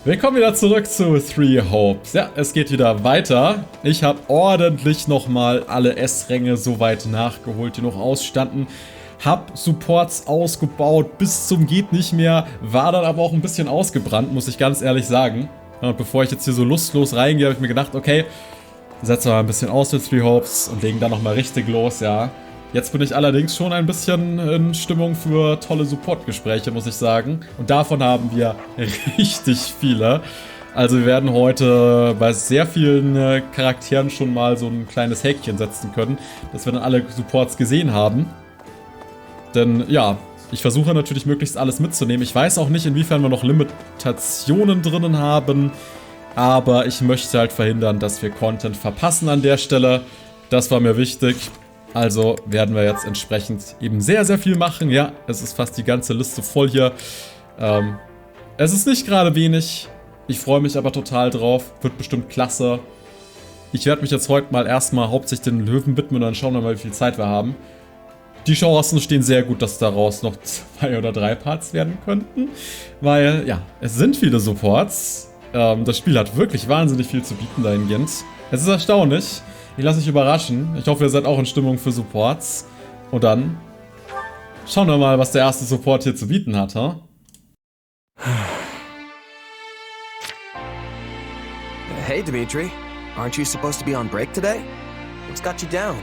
Willkommen wieder zurück zu Three Hopes. Ja, es geht wieder weiter. Ich habe ordentlich nochmal alle S-Ränge soweit nachgeholt, die noch ausstanden. Hab Supports ausgebaut bis zum geht nicht mehr, war dann aber auch ein bisschen ausgebrannt, muss ich ganz ehrlich sagen. Und bevor ich jetzt hier so lustlos reingehe, habe ich mir gedacht, okay, setzen wir mal ein bisschen aus mit Three Hopes und legen dann nochmal richtig los, ja. Jetzt bin ich allerdings schon ein bisschen in Stimmung für tolle Support-Gespräche, muss ich sagen. Und davon haben wir richtig viele. Also wir werden heute bei sehr vielen Charakteren schon mal so ein kleines Häkchen setzen können, dass wir dann alle Supports gesehen haben. Denn ja, ich versuche natürlich möglichst alles mitzunehmen. Ich weiß auch nicht, inwiefern wir noch Limitationen drinnen haben. Aber ich möchte halt verhindern, dass wir Content verpassen an der Stelle. Das war mir wichtig. Also werden wir jetzt entsprechend eben sehr, sehr viel machen. Ja, es ist fast die ganze Liste voll hier. Es ist nicht gerade wenig. Ich freue mich aber total drauf. Wird bestimmt klasse. Ich werde mich jetzt heute mal erstmal hauptsächlich den Löwen widmen und dann schauen wir mal, wie viel Zeit wir haben. Die Chancen stehen sehr gut, dass daraus noch 2 oder 3 Parts werden könnten. Weil, ja, es sind viele Supports. Das Spiel hat wirklich wahnsinnig viel zu bieten dahingehend. Es ist erstaunlich. Ich lasse mich überraschen. Ich hoffe, ihr seid auch in Stimmung für Supports. Und dann schauen wir mal, was der erste Support hier zu bieten hat, ha? Hey, Dimitri. Aren't you supposed to be on break today? What's got you down?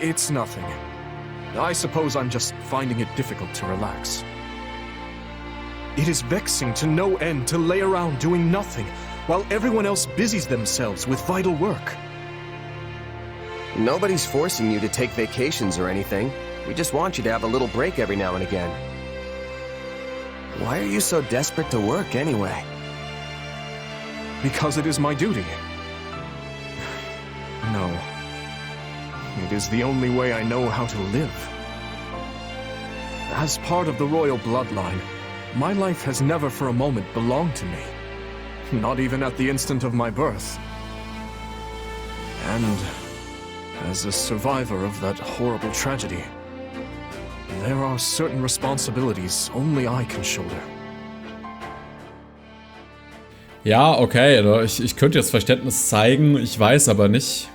It's nothing. I suppose I'm just finding it difficult to relax. It is vexing to no end to lay around doing nothing, while everyone else busies themselves with vital work. Nobody's forcing you to take vacations or anything. We just want you to have a little break every now and again. Why are you so desperate to work anyway? Because it is my duty. No. It is the only way I know how to live. As part of the royal bloodline, my life has never for a moment belonged to me. Not even at the instant of my birth. And as a survivor of that horrible tragedy, there are certain responsibilities only I can shoulder. Ja, okay, ich könnte jetzt Verständnis zeigen, ich weiß aber nicht.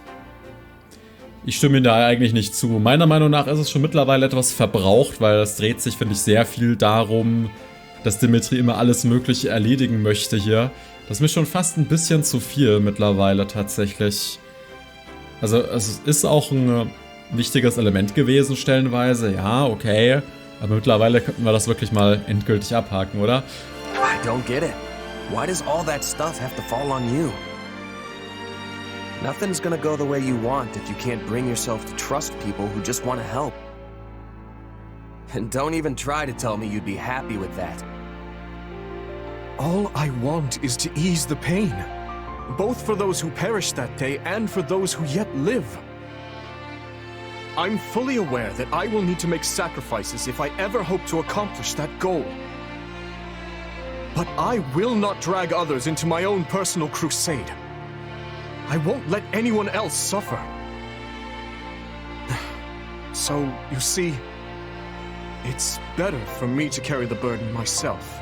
Ich stimme Ihnen da eigentlich nicht zu. Meiner Meinung nach ist es schon mittlerweile etwas verbraucht, weil es dreht sich, finde ich, sehr viel darum, dass Dimitri immer alles Mögliche erledigen möchte hier. Das ist mir schon fast ein bisschen zu viel mittlerweile tatsächlich. Also es ist auch ein wichtiges Element gewesen stellenweise, ja, okay. Aber mittlerweile könnten wir das wirklich mal endgültig abhaken, oder? I don't get it. Why does all that stuff have to fall on you? Nothing's gonna go the way you want if you can't bring yourself to trust people who just want to help. And don't even try to tell me you'd be happy with that. All I want is to ease the pain, both for those who perished that day and for those who yet live. I'm fully aware that I will need to make sacrifices if I ever hope to accomplish that goal. But I will not drag others into my own personal crusade. I won't let anyone else suffer. So, you see, it's better for me to carry the burden myself.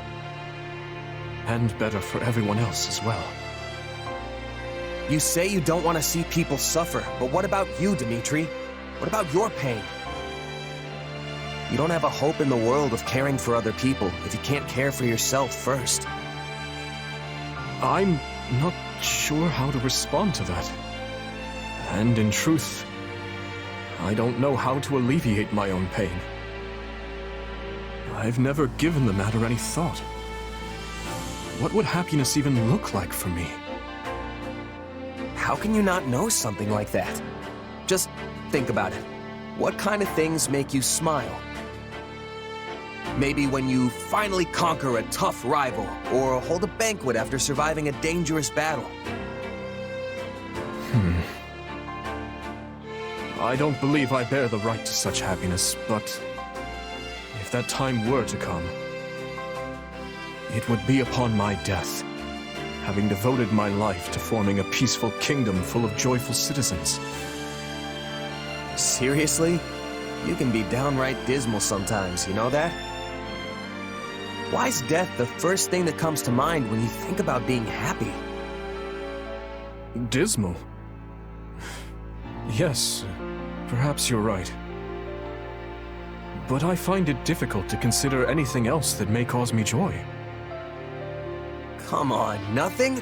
And better for everyone else as well. You say you don't want to see people suffer, but what about you, Dimitri? What about your pain? You don't have a hope in the world of caring for other people if you can't care for yourself first. I'm not sure how to respond to that. And in truth, I don't know how to alleviate my own pain. I've never given the matter any thought. What would happiness even look like for me? How can you not know something like that? Just think about it. What kind of things make you smile? Maybe when you finally conquer a tough rival, or hold a banquet after surviving a dangerous battle. I don't believe I bear the right to such happiness, but if that time were to come, it would be upon my death, having devoted my life to forming a peaceful kingdom full of joyful citizens. Seriously? You can be downright dismal sometimes, you know that? Why is death the first thing that comes to mind when you think about being happy? Dismal? Yes, perhaps you're right. But I find it difficult to consider anything else that may cause me joy. Come on, nothing?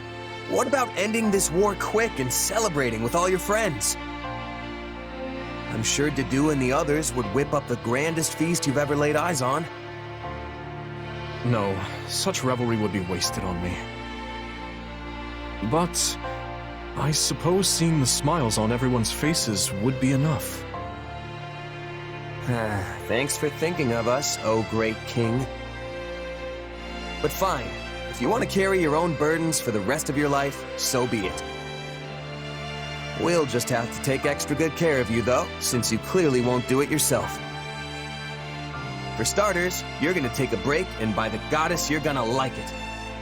What about ending this war quick and celebrating with all your friends? I'm sure Dedue and the others would whip up the grandest feast you've ever laid eyes on. No, such revelry would be wasted on me. But I suppose seeing the smiles on everyone's faces would be enough. Thanks for thinking of us, oh great king. But fine, if you want to carry your own burdens for the rest of your life, so be it. We'll just have to take extra good care of you, though, since you clearly won't do it yourself. For starters, you're gonna take a break, and by the goddess, you're gonna like it.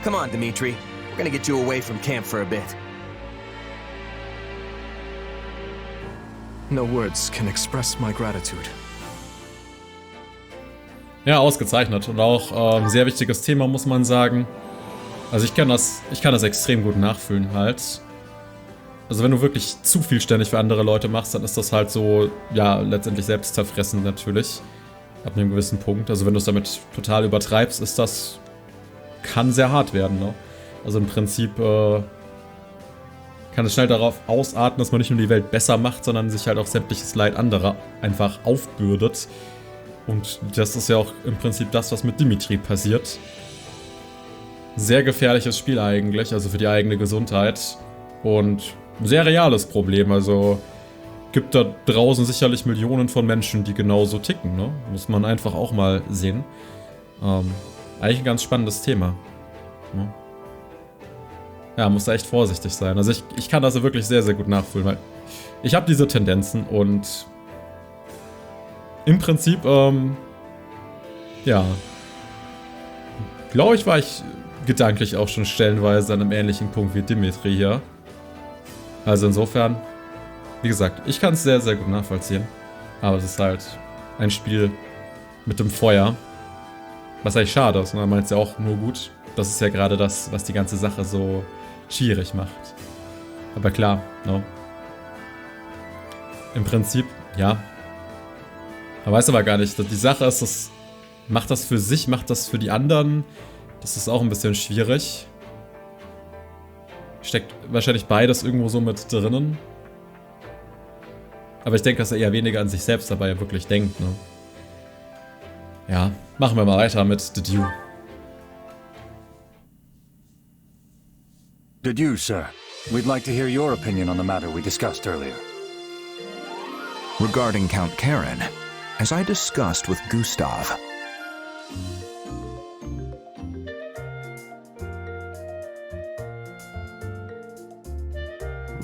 Come on, Dimitri. We're gonna get you away from camp for a bit. No words can express my gratitude. Ja, ausgezeichnet. Und auch ein sehr wichtiges Thema, muss man sagen. Also ich kann das extrem gut nachfühlen halt. Also wenn du wirklich zu viel ständig für andere Leute machst, dann ist das halt so, ja, letztendlich selbstzerfressend natürlich. Ab einem gewissen Punkt. Also wenn du es damit total übertreibst, kann sehr hart werden, ne? Also im Prinzip kann es schnell darauf ausarten, dass man nicht nur die Welt besser macht, sondern sich halt auch sämtliches Leid anderer einfach aufbürdet. Und das ist ja auch im Prinzip das, was mit Dimitri passiert. Sehr gefährliches Spiel eigentlich, also für die eigene Gesundheit. Und ein sehr reales Problem, also gibt da draußen sicherlich Millionen von Menschen, die genauso ticken, ne? Muss man einfach auch mal sehen. Eigentlich ein ganz spannendes Thema. Ne? Ja, muss da echt vorsichtig sein. Also ich kann das ja wirklich sehr, sehr gut nachfühlen, weil ich habe diese Tendenzen und im Prinzip, ja, glaube ich, war ich gedanklich auch schon stellenweise an einem ähnlichen Punkt wie Dimitri hier. Also insofern, wie gesagt, ich kann es sehr, sehr gut nachvollziehen. Aber es ist halt ein Spiel mit dem Feuer, was eigentlich schade ist. Und er meint es ja auch nur gut. Das ist ja gerade das, was die ganze Sache so schwierig macht. Aber klar, no. Im Prinzip, ja. Man weiß aber gar nicht, die Sache ist, macht das für sich, macht das für die anderen. Das ist auch ein bisschen schwierig. Steckt wahrscheinlich beides irgendwo so mit drinnen. Aber ich denke, dass er eher weniger an sich selbst dabei wirklich denkt, ne? Ja, machen wir mal weiter mit Dedue. Dedue, sir. We'd like to hear your opinion on the matter we discussed earlier. Regarding Count Karen, as I discussed with Gustav,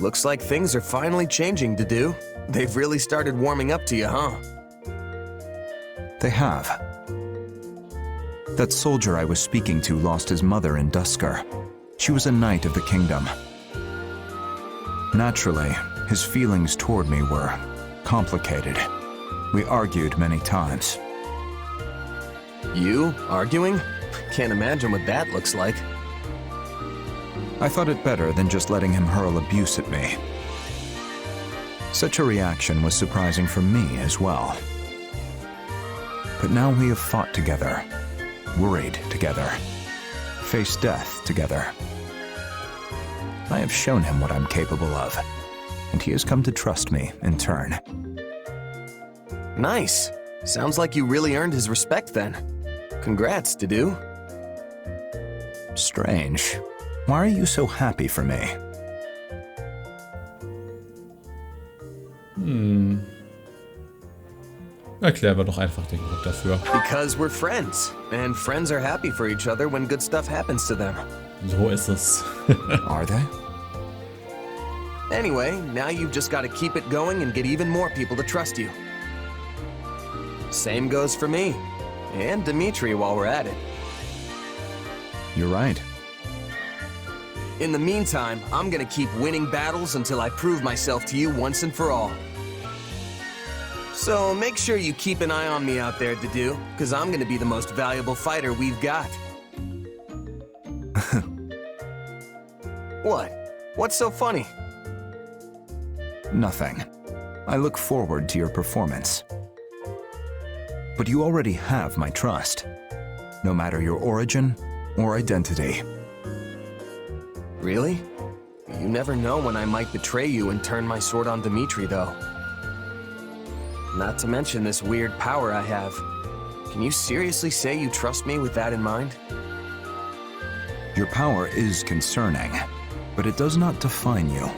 Looks like things are finally changing, Dedue. They've really started warming up to you, huh? they have. That soldier I was speaking to lost his mother in Dusker. She was a knight of the kingdom. Naturally, his feelings toward me were complicated. We argued many times. You? Arguing? Can't imagine what that looks like. I thought it better than just letting him hurl abuse at me. Such a reaction was surprising for me as well. But now we have fought together, worried together, faced death together. I have shown him what I'm capable of, and he has come to trust me in turn. Nice. Sounds like you really earned his respect then. Congrats, Dedue. Strange. Why are you so happy for me? Erklären wir doch einfach den Grund dafür. Because we're friends, and friends are happy for each other when good stuff happens to them. So ist es. Are they? Anyway, now you've just got to keep it going and get even more people to trust you. Same goes for me. And Dimitri while we're at it. You're right. In the meantime, I'm gonna keep winning battles until I prove myself to you once and for all. So make sure you keep an eye on me out there, Dedue, because I'm gonna be the most valuable fighter we've got. What? What's so funny? Nothing. I look forward to your performance. But you already have my trust, no matter your origin or identity. Really? You never know when I might betray you and turn my sword on Dimitri, though. Not to mention this weird power I have. Can you seriously say you trust me with that in mind? Your power is concerning, but it does not define you.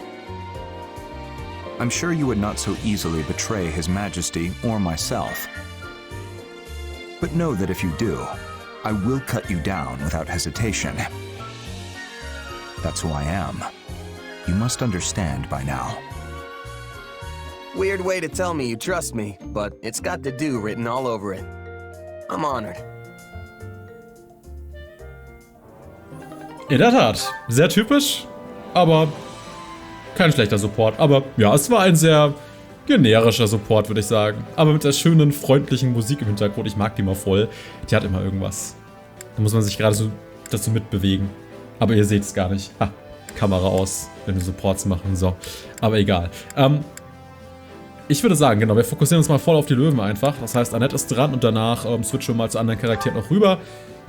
I'm sure you would not so easily betray His Majesty or myself. But know that if you do, I will cut you down without hesitation. That's who I am. You must understand by now. Weird way to tell me you trust me, but it's got Dedue written all over it. I'm honored. In der Tat, sehr typisch, aber kein schlechter Support. Aber ja, es war ein sehr generischer Support, würde ich sagen. Aber mit der schönen, freundlichen Musik im Hintergrund. Ich mag die mal voll. Die hat immer irgendwas. Da muss man sich gerade so dazu mitbewegen. Aber ihr seht es gar nicht. Ha, Kamera aus, wenn wir Supports machen. So, aber egal. Ich würde sagen, genau, wir fokussieren uns mal voll auf die Löwen einfach. Das heißt, Annette ist dran und danach switchen wir mal zu anderen Charakteren noch rüber,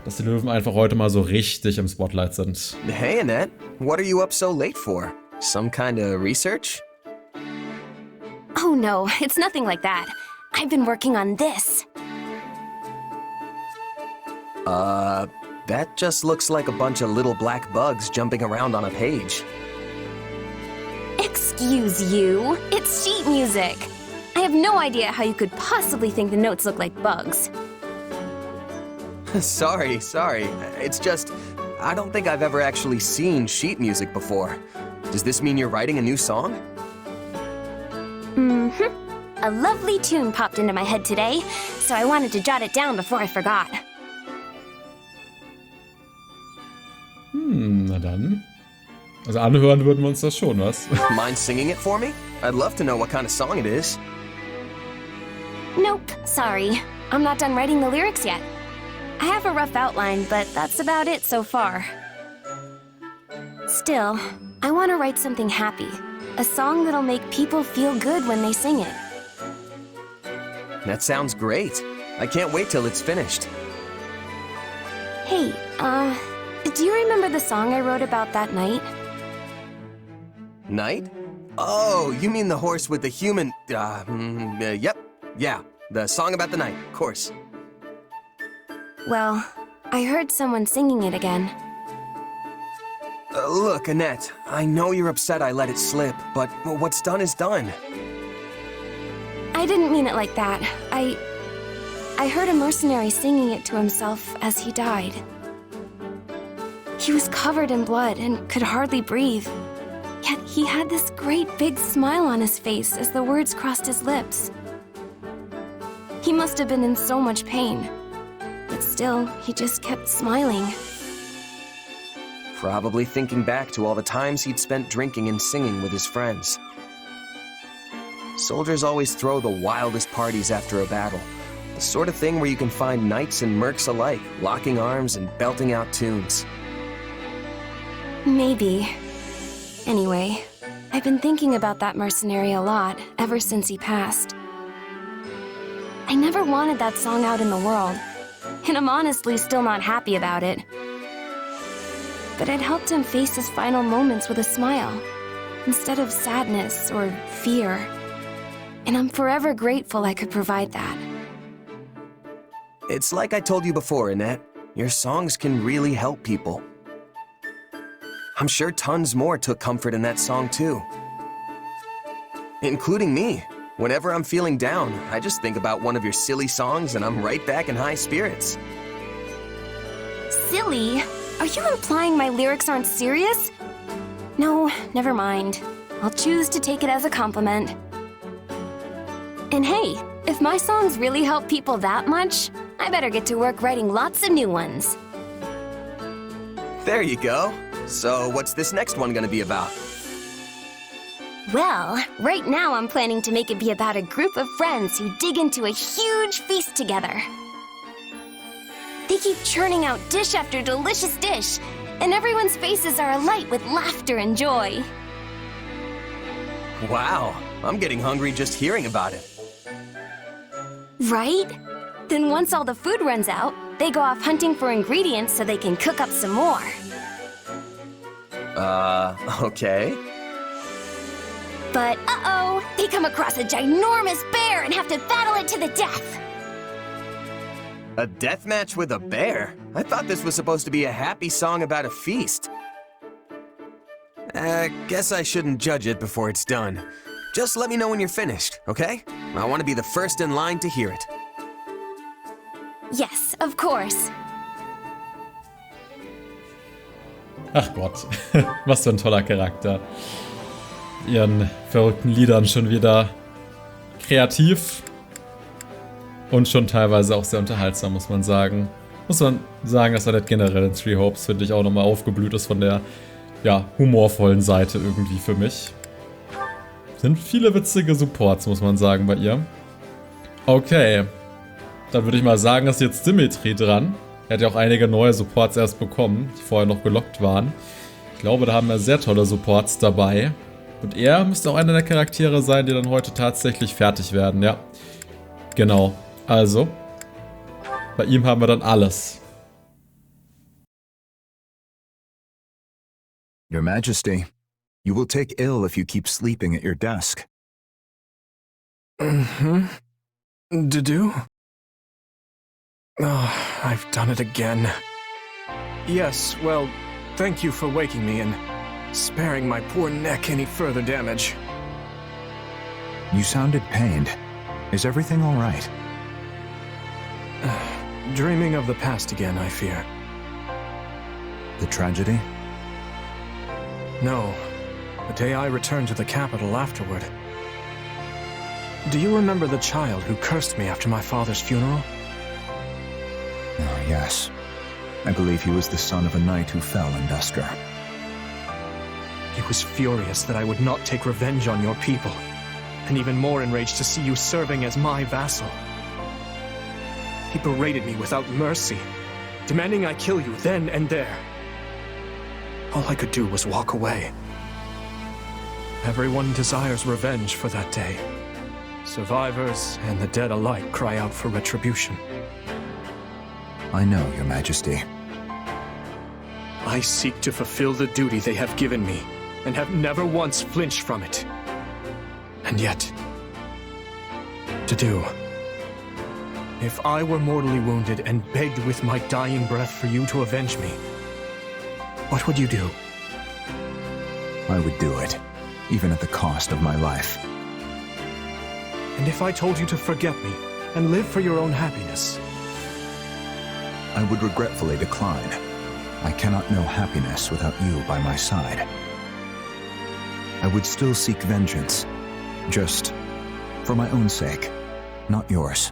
dass die Löwen einfach heute mal so richtig im Spotlight sind. Hey, Annette. What are you up so late for? Some kind of research? Oh no, it's nothing like that. I've been working on this. That just looks like a bunch of little black bugs jumping around on a page. Excuse you, it's sheet music. I have no idea how you could possibly think the notes look like bugs. Sorry. It's just, I don't think I've ever actually seen sheet music before. Does this mean you're writing a new song? Mm-hmm. A lovely tune popped into my head today, so I wanted to jot it down before I forgot. Na dann. Also anhören würden wir uns das schon, was? Mind singing it for me? I'd love to know what kind of song it is. Nope, sorry. I'm not done writing the lyrics yet. I have a rough outline, but that's about it so far. Still, I want to write something happy. A song that'll make people feel good when they sing it. That sounds great. I can't wait till it's finished. Hey, do you remember the song I wrote about that night? Night? Oh, you mean the horse with the human... yep. Yeah, the song about the night, of course. Well, I heard someone singing it again. Look, Annette, I know you're upset I let it slip, but what's done is done. I didn't mean it like that. I heard a mercenary singing it to himself as he died. He was covered in blood and could hardly breathe. Yet he had this great big smile on his face as the words crossed his lips. He must have been in so much pain. But still, he just kept smiling. Probably thinking back to all the times he'd spent drinking and singing with his friends. Soldiers always throw the wildest parties after a battle. The sort of thing where you can find knights and mercs alike, locking arms and belting out tunes. Maybe. Anyway, I've been thinking about that mercenary a lot ever since he passed. I never wanted that song out in the world, and I'm honestly still not happy about it. But it helped him face his final moments with a smile, instead of sadness or fear. And I'm forever grateful I could provide that. It's like I told you before, Annette. Your songs can really help people. I'm sure tons more took comfort in that song too. Including me. Whenever I'm feeling down, I just think about one of your silly songs and I'm right back in high spirits. Silly? Are you implying my lyrics aren't serious? No, never mind. I'll choose to take it as a compliment. And hey, if my songs really help people that much, I better get to work writing lots of new ones. There you go. So what's this next one gonna be about? Well, right now I'm planning to make it be about a group of friends who dig into a huge feast together. They keep churning out dish after delicious dish, and everyone's faces are alight with laughter and joy. Wow, I'm getting hungry just hearing about it. Right? Then once all the food runs out, they go off hunting for ingredients so they can cook up some more. Okay. But uh-oh, they come across a ginormous bear and have to battle it to the death. A death match with a bear? I thought this was supposed to be a happy song about a feast. Guess I shouldn't judge it before it's done. Just let me know when you're finished, okay? I want to be the first in line to hear it. Yes, of course. Ach Gott, was für ein toller Charakter. Ihren verrückten Liedern schon wieder kreativ und schon teilweise auch sehr unterhaltsam, muss man sagen. Muss man sagen, dass Annette generell in Three Hopes, finde ich, auch nochmal aufgeblüht ist von der, ja, humorvollen Seite irgendwie für mich. Sind viele witzige Supports, muss man sagen, bei ihr. Okay, dann würde ich mal sagen, ist jetzt Dimitri dran. Er hat ja auch einige neue Supports erst bekommen, die vorher noch gelockt waren. Ich glaube, da haben wir sehr tolle Supports dabei. Und er müsste auch einer der Charaktere sein, die dann heute tatsächlich fertig werden, ja. Genau, also, bei ihm haben wir dann alles. Your Majesty, you will take ill if you keep sleeping at your desk. Dedue? Oh, I've done it again. Yes, well, thank you for waking me and sparing my poor neck any further damage. You sounded pained. Is everything all right? Dreaming of the past again, I fear. The tragedy? No, the day I returned to the capital afterward. Do you remember the child who cursed me after my father's funeral? Oh, yes. I believe he was the son of a knight who fell in Dusker. He was furious that I would not take revenge on your people, and even more enraged to see you serving as my vassal. He berated me without mercy, demanding I kill you then and there. All I could do was walk away. Everyone desires revenge for that day. Survivors and the dead alike cry out for retribution. I know, Your Majesty. I seek to fulfill the duty they have given me, and have never once flinched from it. And yet, Dedue, if I were mortally wounded and begged with my dying breath for you to avenge me, what would you do? I would do it, even at the cost of my life. And if I told you to forget me and live for your own happiness? I would regretfully decline. I cannot know happiness without you by my side. I would still seek vengeance, just for my own sake, not yours.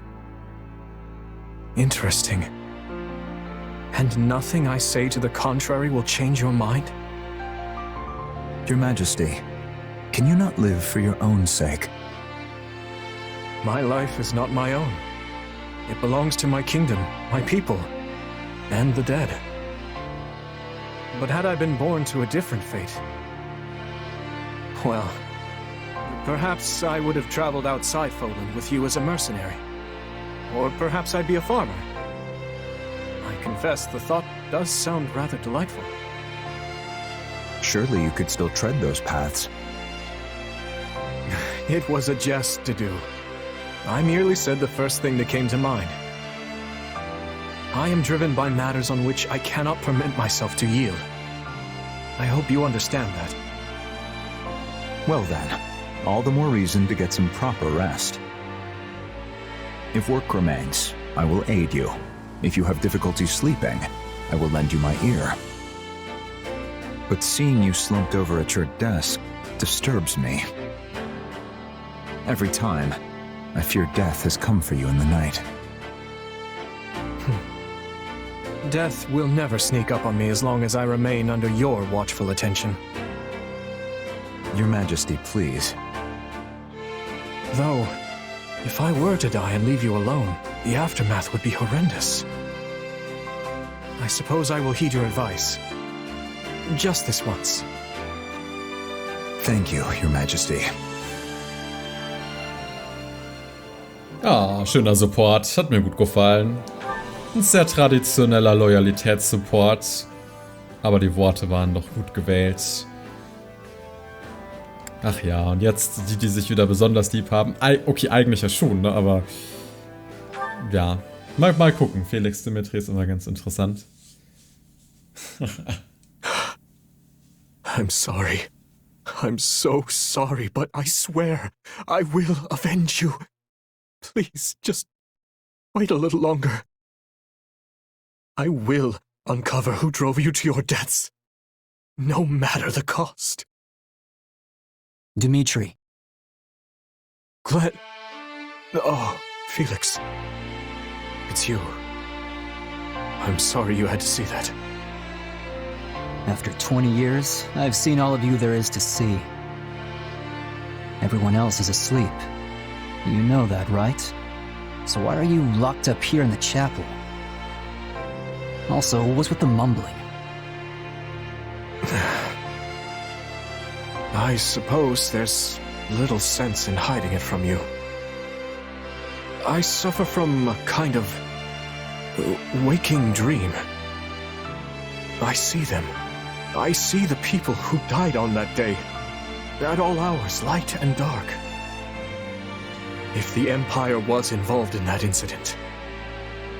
Interesting. And nothing I say to the contrary will change your mind? Your Majesty, can you not live for your own sake? My life is not my own. It belongs to my kingdom, my people, and the dead. But had I been born to a different fate, well, perhaps I would have traveled outside Poland with you as a mercenary. Or perhaps I'd be a farmer. I confess the thought does sound rather delightful. Surely you could still tread those paths. It was a jest, Dedue. I merely said the first thing that came to mind. I am driven by matters on which I cannot permit myself to yield. I hope you understand that. Well then, all the more reason to get some proper rest. If work remains, I will aid you. If you have difficulty sleeping, I will lend you my ear. But seeing you slumped over at your desk disturbs me. Every time, I fear death has come for you in the night. Death will never sneak up on me as long as I remain under your watchful attention. Your Majesty, please. Though, if I were to die and leave you alone, the aftermath would be horrendous. I suppose I will heed your advice. Just this once. Thank you, Your Majesty. Ah, schöner Support. Hat mir gut gefallen. Ein sehr traditioneller Loyalitätssupport. Aber die Worte waren doch gut gewählt. Ach ja, und jetzt die sich wieder besonders lieb haben. Okay, eigentlich ja schon, ne? Aber ja, mal gucken. Felix Dimitri ist immer ganz interessant. I'm sorry. I'm so sorry, but I swear I will avenge you. Please, just wait a little longer. I will uncover who drove you to your deaths, no matter the cost. Dimitri. Glenn. Oh, Felix. It's you. I'm sorry you had to see that. After 20 years, I've seen all of you there is to see. Everyone else is asleep. You know that, right? So why are you locked up here in the chapel? Also, what's with the mumbling? I suppose there's little sense in hiding it from you. I suffer from a kind of waking dream. I see them. I see the people who died on that day, at all hours, light and dark. If the Empire was involved in that incident,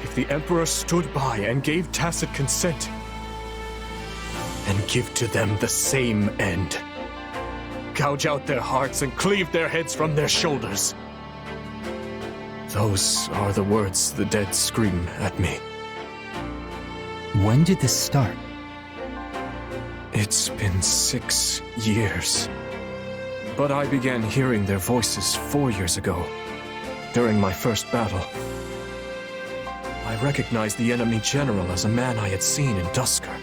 if the Emperor stood by and gave tacit consent, and give to them the same end, gouge out their hearts and cleave their heads from their shoulders. Those are the words the dead scream at me. When did this start? It's been 6 years. But I began hearing their voices 4 years ago, during my first battle. I recognized the enemy general as a man I had seen in Dusker.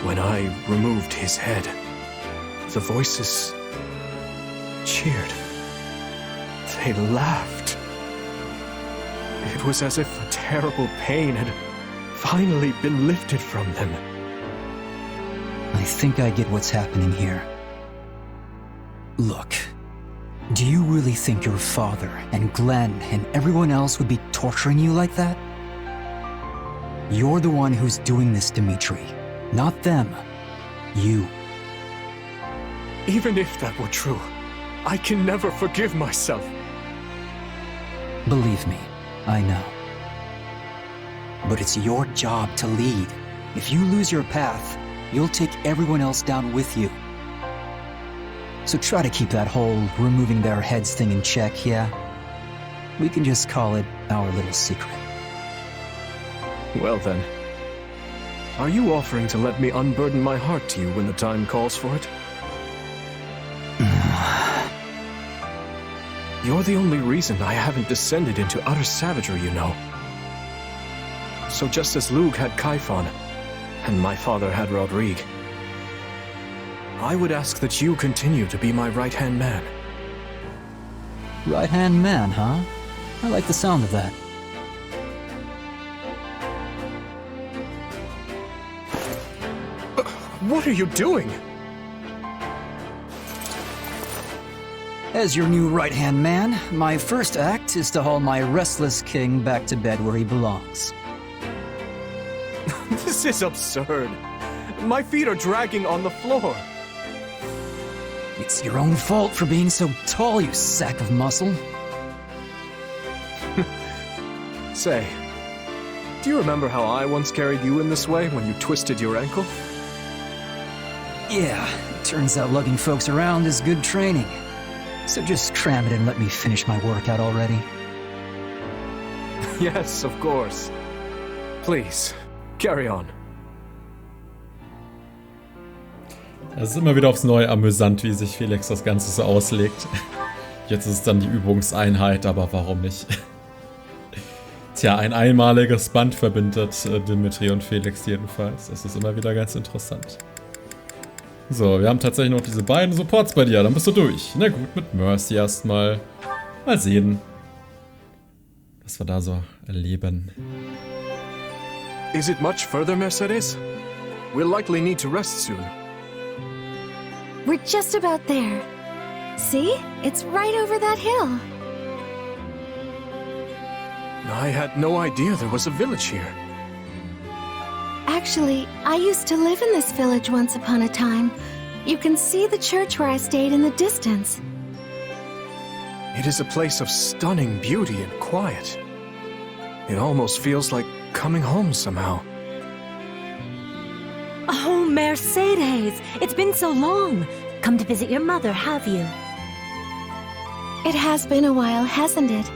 When I removed his head, the voices cheered. They laughed. It was as if a terrible pain had finally been lifted from them. I think I get what's happening here. Look, do you really think your father and Glenn and everyone else would be torturing you like that? You're the one who's doing this, Dimitri, not them. You. Even if that were true, I can never forgive myself. Believe me, I know. But it's your job to lead. If you lose your path, you'll take everyone else down with you. So try to keep that whole removing their heads thing in check, yeah? We can just call it our little secret. Well then, are you offering to let me unburden my heart to you when the time calls for it? You're the only reason I haven't descended into utter savagery, you know. So just as Luke had Kaifon, and my father had Rodrigue, I would ask that you continue to be my right-hand man. Right-hand man, huh? I like the sound of that. What are you doing? As your new right-hand man, my first act is to haul my restless king back to bed where he belongs. This is absurd. My feet are dragging on the floor. It's your own fault for being so tall, you sack of muscle. Say, do you remember how I once carried you in this way when you twisted your ankle? Yeah, it turns out lugging folks around is good training. So just cram it and let me finish my workout already. Yes, of course. Please, carry on. Es ist immer wieder aufs Neue amüsant, wie sich Felix das Ganze so auslegt. Jetzt ist es dann die Übungseinheit, aber warum nicht? Tja, ein einmaliges Band verbindet Dimitri und Felix jedenfalls. Das ist immer wieder ganz interessant. So, wir haben tatsächlich noch diese beiden Supports bei dir. Dann bist du durch. Na gut, mit Mercy erstmal. Mal sehen, was wir da so erleben. Is it much further, Mercedes? We'll likely need to rest soon. We're just about there. See? It's right over that hill. I had no idea there was a village here. Actually, I used to live in this village once upon a time. You can see the church where I stayed in the distance. It is a place of stunning beauty and quiet. It almost feels like coming home somehow. Oh, Mercedes! It's been so long! Come to visit your mother, have you? It has been a while, hasn't it?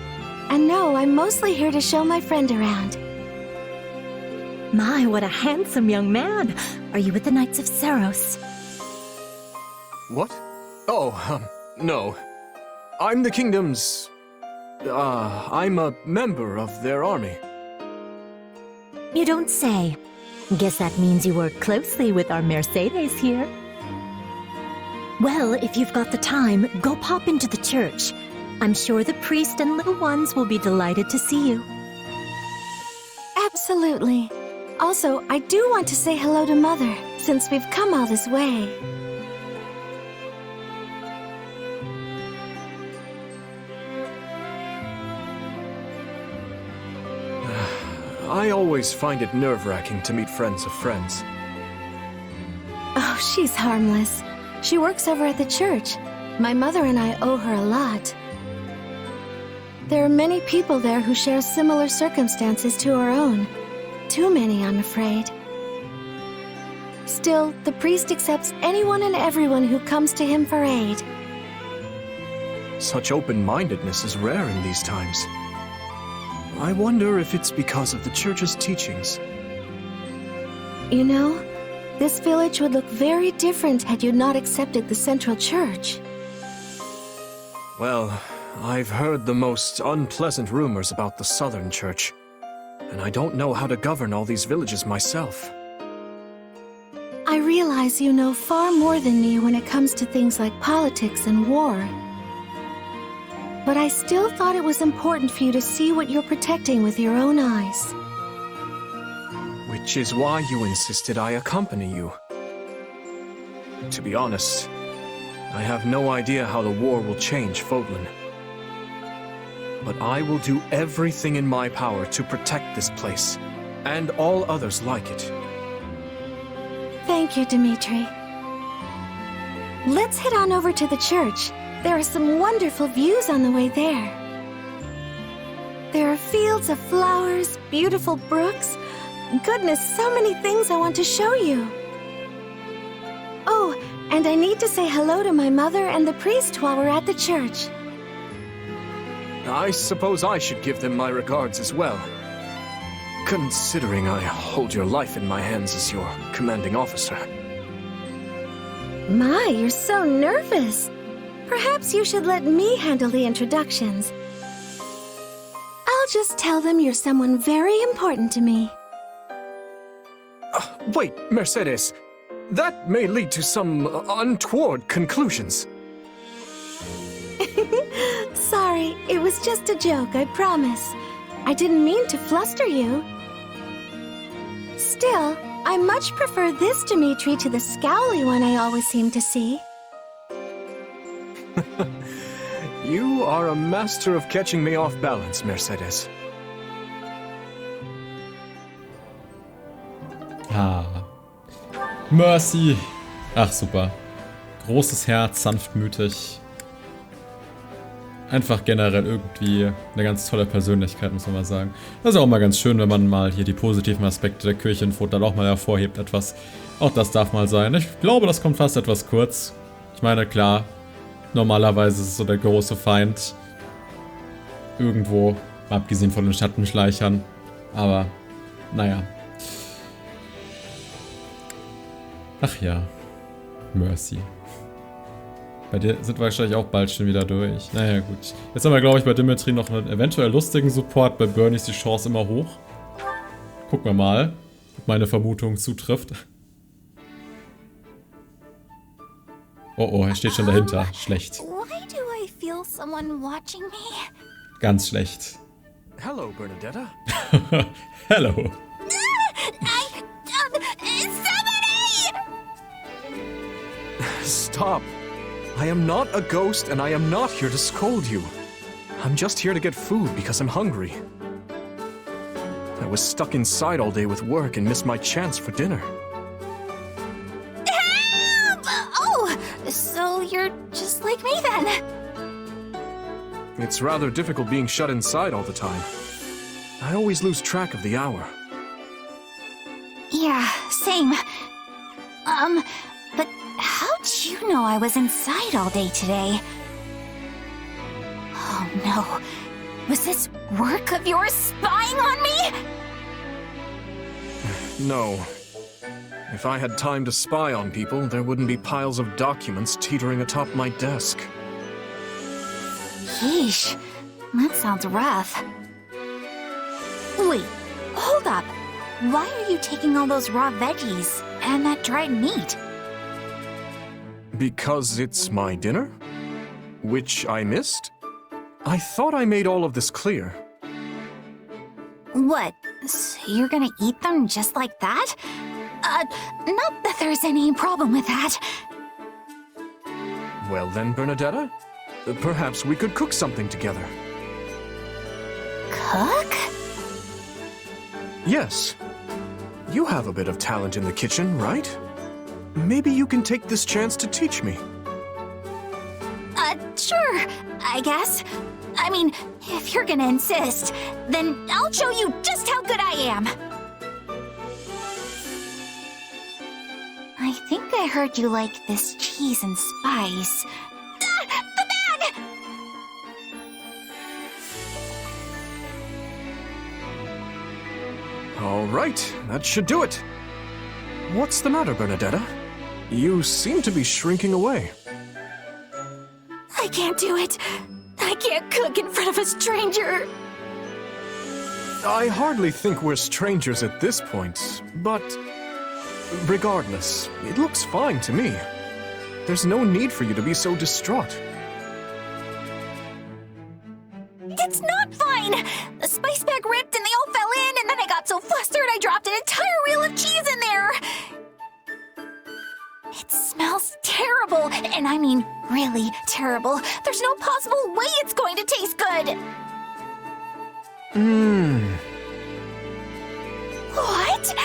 And no, I'm mostly here to show my friend around. My, what a handsome young man! Are you with the Knights of Saros? What? Oh, no. I'm the kingdom's... I'm a member of their army. You don't say. Guess that means you work closely with our Mercedes here. Well, if you've got the time, go pop into the church. I'm sure the priest and little ones will be delighted to see you. Absolutely. Also, I do want to say hello to Mother, since we've come all this way. I always find it nerve-wracking to meet friends of friends. Oh, she's harmless. She works over at the church. My mother and I owe her a lot. There are many people there who share similar circumstances to our own. Too many, I'm afraid. Still, the priest accepts anyone and everyone who comes to him for aid. Such open-mindedness is rare in these times. I wonder if it's because of the church's teachings. You know, this village would look very different had you not accepted the central church. Well, I've heard the most unpleasant rumors about the southern church, and I don't know how to govern all these villages myself. I realize you know far more than me when it comes to things like politics and war. But I still thought it was important for you to see what you're protecting with your own eyes. Which is why you insisted I accompany you. To be honest, I have no idea how the war will change Fodlan. But I will do everything in my power to protect this place, and all others like it. Thank you, Dimitri. Let's head on over to the church. There are some wonderful views on the way there. There are fields of flowers, beautiful brooks. Goodness, so many things I want to show you. Oh, and I need to say hello to my mother and the priest while we're at the church. I suppose I should give them my regards as well. Considering I hold your life in my hands as your commanding officer. My, you're so nervous. Perhaps you should let me handle the introductions. I'll just tell them you're someone very important to me. Wait, Mercedes. That may lead to some untoward conclusions. Sorry, it was just a joke, I promise. I didn't mean to fluster you. Still, I much prefer this Dimitri to the scowly one I always seem to see. You are a master of catching me off balance, Mercedes. Ah. Mercy. Ach, super. Großes Herz, sanftmütig. Einfach generell irgendwie eine ganz tolle Persönlichkeit, muss man mal sagen. Das ist auch mal ganz schön, wenn man mal hier die positiven Aspekte der Kirche in Fodlan auch mal hervorhebt etwas. Auch das darf mal sein. Ich glaube, das kommt fast etwas kurz. Ich meine, klar, normalerweise ist es so der große Feind. Irgendwo, abgesehen von den Schattenschleichern. Aber, naja. Ach ja, Mercy. Bei dir sind wir wahrscheinlich auch bald schon wieder durch. Naja, gut. Jetzt haben wir, glaube ich, bei Dimitri noch einen eventuell lustigen Support. Bei Bernie ist die Chance immer hoch. Gucken wir mal, ob meine Vermutung zutrifft. Oh, oh, er steht schon dahinter. Schlecht. Why do I feel someone watching me? Ganz schlecht. Hello, Bernadetta. Hello. Somebody! stop. I am not a ghost, and I am not here to scold you. I'm just here to get food because I'm hungry. I was stuck inside all day with work and missed my chance for dinner. Help! Oh, so you're just like me then. It's rather difficult being shut inside all the time. I always lose track of the hour. Yeah, same. But how'd you know I was inside all day today? Oh no. Was this work of yours spying on me? No. If I had time to spy on people, there wouldn't be piles of documents teetering atop my desk. Yeesh, that sounds rough. Wait, hold up. Why are you taking all those raw veggies and that dried meat? Because it's my dinner? Which I missed? I thought I made all of this clear. What? So you're gonna eat them just like that? Not that there's any problem with that. Well then, Bernadetta, perhaps we could cook something together. Cook? Yes. You have a bit of talent in the kitchen, right? Maybe you can take this chance to teach me. Sure, I guess. I mean, if you're gonna insist, then I'll show you just how good I am. I think I heard you like this cheese and spice. The bag! All right, that should do it. What's the matter, Bernadetta? You seem to be shrinking away. I can't do it. I can't cook in front of a stranger. I hardly think we're strangers at this point, but regardless, it looks fine to me. There's no need for you to be so distraught. It's not fine! The spice bag ripped and they all fell in, and then I got so flustered I dropped an entire reel of cheese in there! It smells terrible, and I mean really terrible. There's no possible way it's going to taste good! What?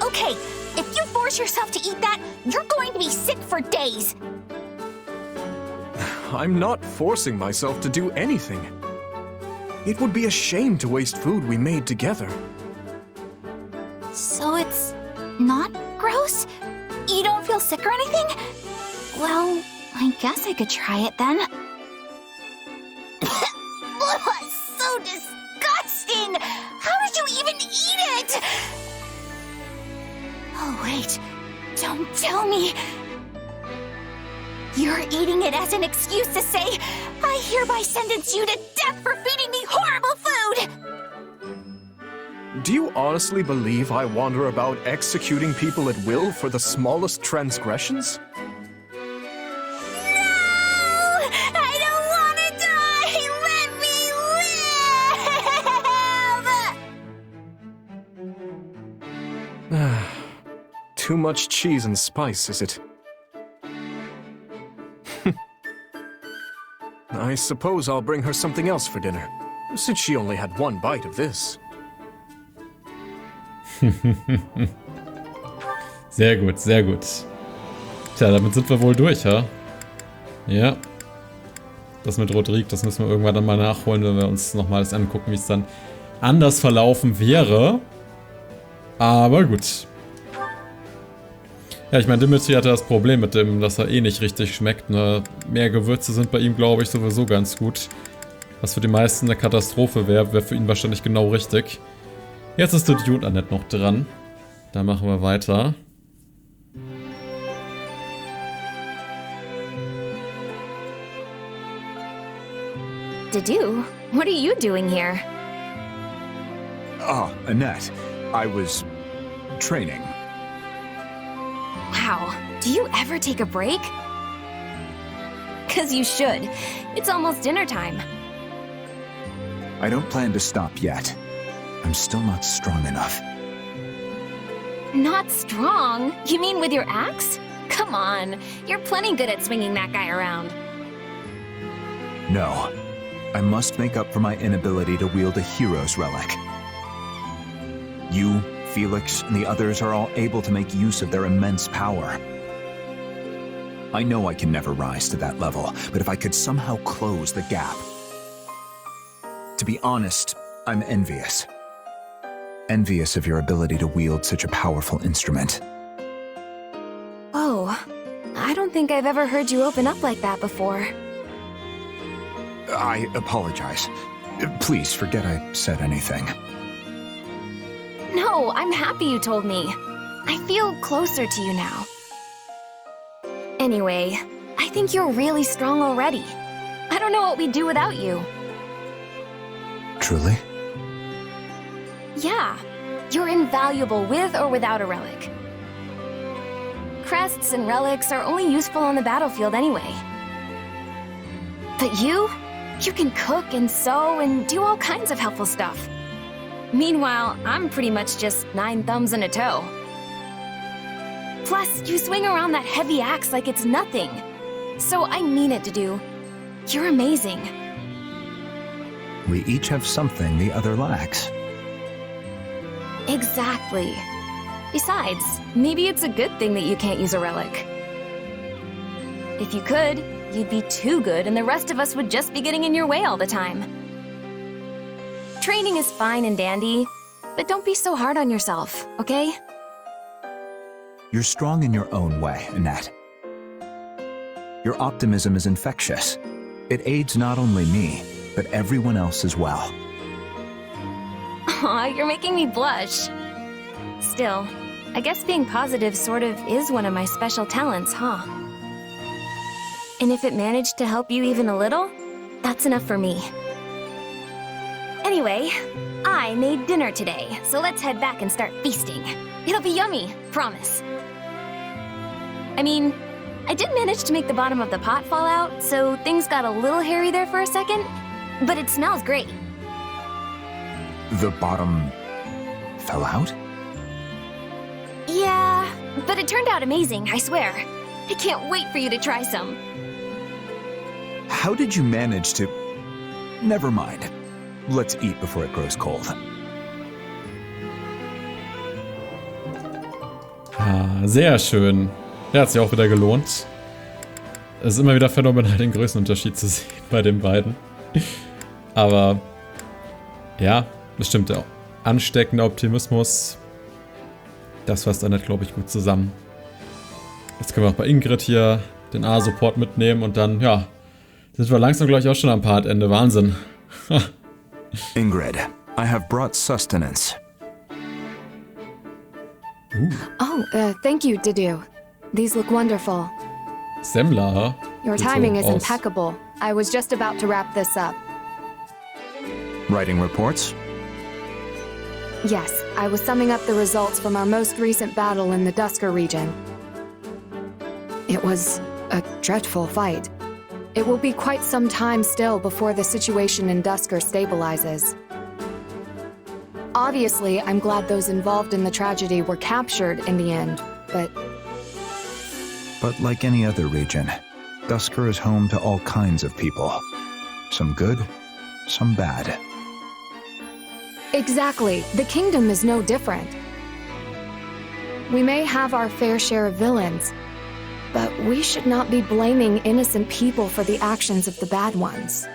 Okay, if you force yourself to eat that, you're going to be sick for days. I'm not forcing myself to do anything. It would be a shame to waste food we made together. So it's not gross? You don't feel sick or anything? Well, I guess I could try it then. So disgusting! How did you even eat it? Oh wait, don't tell me. You're eating it as an excuse to say, I hereby sentence you to death for feeding me horrible food! Do you honestly believe I wander about executing people at will for the smallest transgressions? I don't want to die! Let me live! Too much cheese and spice, is it? I suppose I'll bring her something else for dinner, since she only had one bite of this. Sehr gut, sehr gut. Tja, damit sind wir wohl durch, ha? Ja. Das mit Rodrigue, das müssen wir irgendwann dann mal nachholen, wenn wir uns nochmal das angucken, wie es dann anders verlaufen wäre. Aber gut. Ja, ich meine, Dimitri hatte das Problem mit dem, dass er eh nicht richtig schmeckt. Ne? Mehr Gewürze sind bei ihm, glaube ich, sowieso ganz gut. Was für die meisten eine Katastrophe wäre, wäre für ihn wahrscheinlich genau richtig. Jetzt ist Dedue und Annette noch dran. Da machen wir weiter. Dedue, what are you doing here? Ah, Annette. I was training. Wow, do you ever take a break? 'Cause you should. It's almost dinner time. I don't plan to stop yet. I'm still not strong enough. Not strong? You mean with your axe? Come on, you're plenty good at swinging that guy around. No. I must make up for my inability to wield a hero's relic. You, Felix, and the others are all able to make use of their immense power. I know I can never rise to that level, but if I could somehow close the gap. To be honest, I'm envious. Envious of your ability to wield such a powerful instrument. Oh, I don't think I've ever heard you open up like that before. I apologize. Please forget I said anything. No, I'm happy you told me. I feel closer to you now. Anyway, I think you're really strong already. I don't know what we'd do without you. Truly? Yeah, you're invaluable with or without a relic. Crests and relics are only useful on the battlefield anyway. But you can cook and sew and do all kinds of helpful stuff. Meanwhile, I'm pretty much just 9 thumbs and a toe. Plus, you swing around that heavy axe like it's nothing. So I mean it, Dedue. You're amazing. We each have something the other lacks. Exactly. Besides, maybe it's a good thing that you can't use a relic. If you could, you'd be too good and the rest of us would just be getting in your way all the time. Training is fine and dandy, but don't be so hard on yourself, okay? You're strong in your own way, Annette. Your optimism is infectious. It aids not only me, but everyone else as well. Aw, you're making me blush. Still, I guess being positive sort of is one of my special talents, huh? And if it managed to help you even a little, that's enough for me. Anyway, I made dinner today, so let's head back and start feasting. It'll be yummy, promise. I mean, I did manage to make the bottom of the pot fall out, so things got a little hairy there for a second, but it smells great. The bottom fell out? Yeah, but it turned out amazing, I swear. I can't wait for you to try some. How did you manage to... Never mind. Let's eat before it grows cold. Ah, sehr schön. Ja, hat sich auch wieder gelohnt. Es ist immer wieder phänomenal, den Größenunterschied zu sehen bei den beiden. Aber ja, das stimmt. Der ansteckende Optimismus, das fasst Annette, glaube ich, gut zusammen. Jetzt können wir auch bei Ingrid hier den A-Support mitnehmen und dann, ja, sind wir langsam gleich auch schon am Partende. Wahnsinn. Ingrid, I have brought sustenance. Oh, thank you, Dedue. These look wonderful. Semmler. Your timing is impeccable. I was just about to wrap this up. Writing reports? Yes, I was summing up the results from our most recent battle in the Dusker region. It was a dreadful fight. It will be quite some time still before the situation in Dusker stabilizes. Obviously, I'm glad those involved in the tragedy were captured in the end, but... But like any other region, Dusker is home to all kinds of people. Some good, some bad. Exactly. The kingdom is no different. We may have our fair share of villains, but we should not be blaming innocent people for the actions of the bad ones.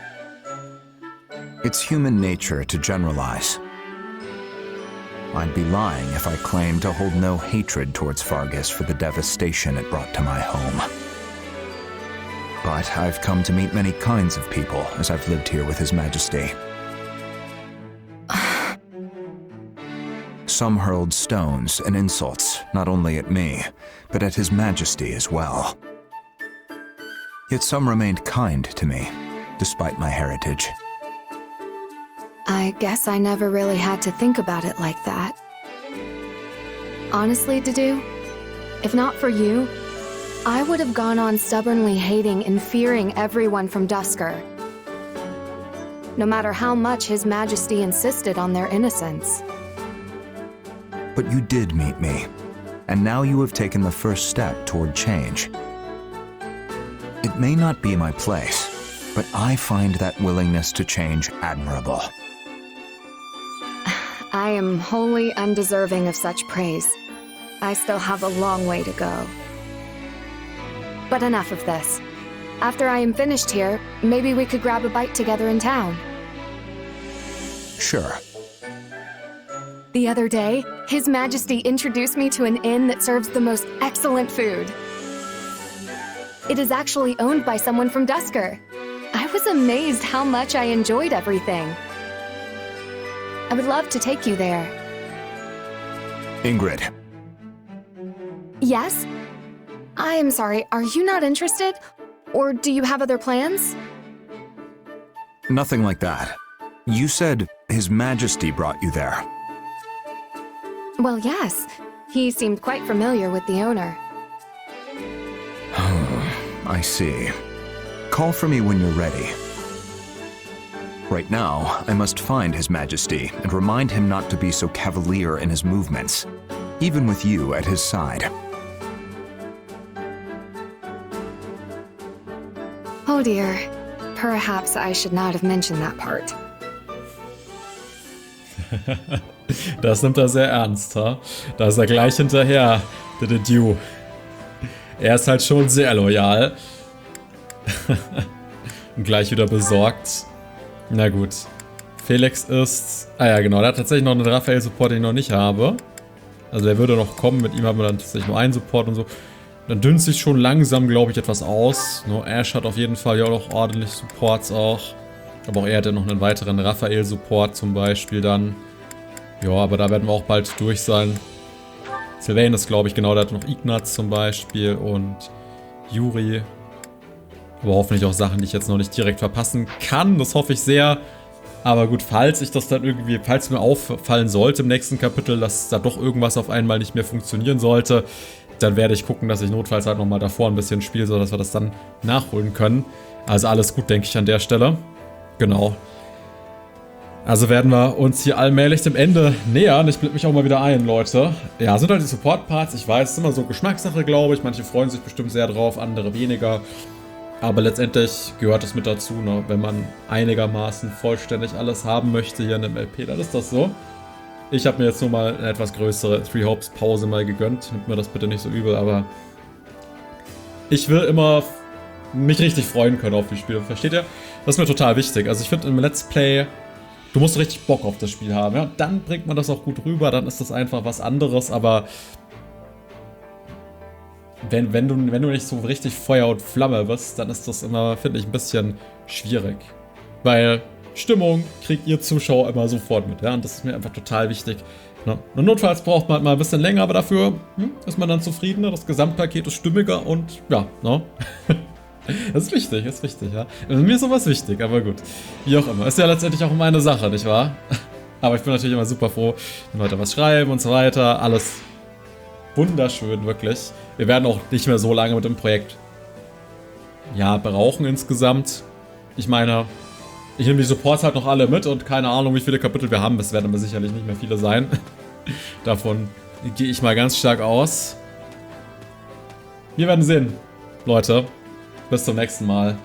It's human nature to generalize. I'd be lying if I claimed to hold no hatred towards Fargus for the devastation it brought to my home. But I've come to meet many kinds of people as I've lived here with His Majesty. Some hurled stones and insults, not only at me, but at His Majesty as well. Yet some remained kind to me, despite my heritage. I guess I never really had to think about it like that. Honestly, Dedue, if not for you, I would have gone on stubbornly hating and fearing everyone from Dusker. No matter how much His Majesty insisted on their innocence. But you did meet me, and now you have taken the first step toward change. It may not be my place, but I find that willingness to change admirable. I am wholly undeserving of such praise. I still have a long way to go. But enough of this. After I am finished here, maybe we could grab a bite together in town. Sure. The other day, His Majesty introduced me to an inn that serves the most excellent food. It is actually owned by someone from Dusker. I was amazed how much I enjoyed everything. I would love to take you there. Ingrid. Yes? I am sorry, are you not interested? Or do you have other plans? Nothing like that. You said His Majesty brought you there. Well, yes. He seemed quite familiar with the owner. I see. Call for me when you're ready. Right now, I must find His Majesty and remind him not to be so cavalier in his movements, even with you at his side. Oh dear. Perhaps I should not have mentioned that part. Das nimmt er sehr ernst, ha? Da ist er gleich hinterher, der Dedue. Er ist halt schon sehr loyal. Und gleich wieder besorgt. Na gut. Felix ist... Ah ja, genau. Der hat tatsächlich noch einen Raphael-Support, den ich noch nicht habe. Also der würde noch kommen. Mit ihm haben wir dann tatsächlich nur einen Support und so. Dann dünnt sich schon langsam, glaube ich, etwas aus. No, Ash hat auf jeden Fall ja auch noch ordentlich Supports auch. Aber auch er hat ja noch einen weiteren Raphael-Support zum Beispiel dann. Ja, aber da werden wir auch bald durch sein. Sylvain ist, glaube ich, genau, der hat noch Ignaz zum Beispiel und Yuri. Aber hoffentlich auch Sachen, die ich jetzt noch nicht direkt verpassen kann. Das hoffe ich sehr. Aber gut, falls ich das dann irgendwie, falls mir auffallen sollte im nächsten Kapitel, dass da doch irgendwas auf einmal nicht mehr funktionieren sollte, dann werde ich gucken, dass ich notfalls halt nochmal davor ein bisschen spiele, sodass wir das dann nachholen können. Also alles gut, denke ich, an der Stelle. Genau. Also werden wir uns hier allmählich dem Ende nähern. Ich blende mich auch mal wieder ein, Leute. Ja, sind halt die Support-Parts. Ich weiß, es ist immer so Geschmackssache, glaube ich. Manche freuen sich bestimmt sehr drauf, andere weniger. Aber letztendlich gehört es mit dazu, ne? Wenn man einigermaßen vollständig alles haben möchte hier in dem LP, dann ist das so. Ich habe mir jetzt nur mal eine etwas größere Three Hopes Pause mal gegönnt. Nimmt mir das bitte nicht so übel, aber ich will immer mich richtig freuen können auf die Spiele. Versteht ihr? Das ist mir total wichtig. Also ich finde im Let's Play, du musst richtig Bock auf das Spiel haben. Ja? Dann bringt man das auch gut rüber, dann ist das einfach was anderes, aber wenn du nicht so richtig Feuer und Flamme bist, dann ist das immer, finde ich, ein bisschen schwierig. Weil Stimmung kriegt ihr Zuschauer immer sofort mit, ja, und das ist mir einfach total wichtig. Ne? Und notfalls braucht man halt mal ein bisschen länger, aber dafür ist man dann zufriedener, das Gesamtpaket ist stimmiger und ja, ne? Das ist wichtig, ja. Mir ist sowas wichtig, aber gut. Wie auch immer. Ist ja letztendlich auch meine Sache, nicht wahr? Aber ich bin natürlich immer super froh, wenn Leute was schreiben und so weiter. Alles wunderschön, wirklich. Wir werden auch nicht mehr so lange mit dem Projekt, ja, brauchen insgesamt. Ich meine, ich nehme die Supports halt noch alle mit und keine Ahnung, wie viele Kapitel wir haben. Es werden aber sicherlich nicht mehr viele sein. Davon gehe ich mal ganz stark aus. Wir werden sehen, Leute. Bis zum nächsten Mal.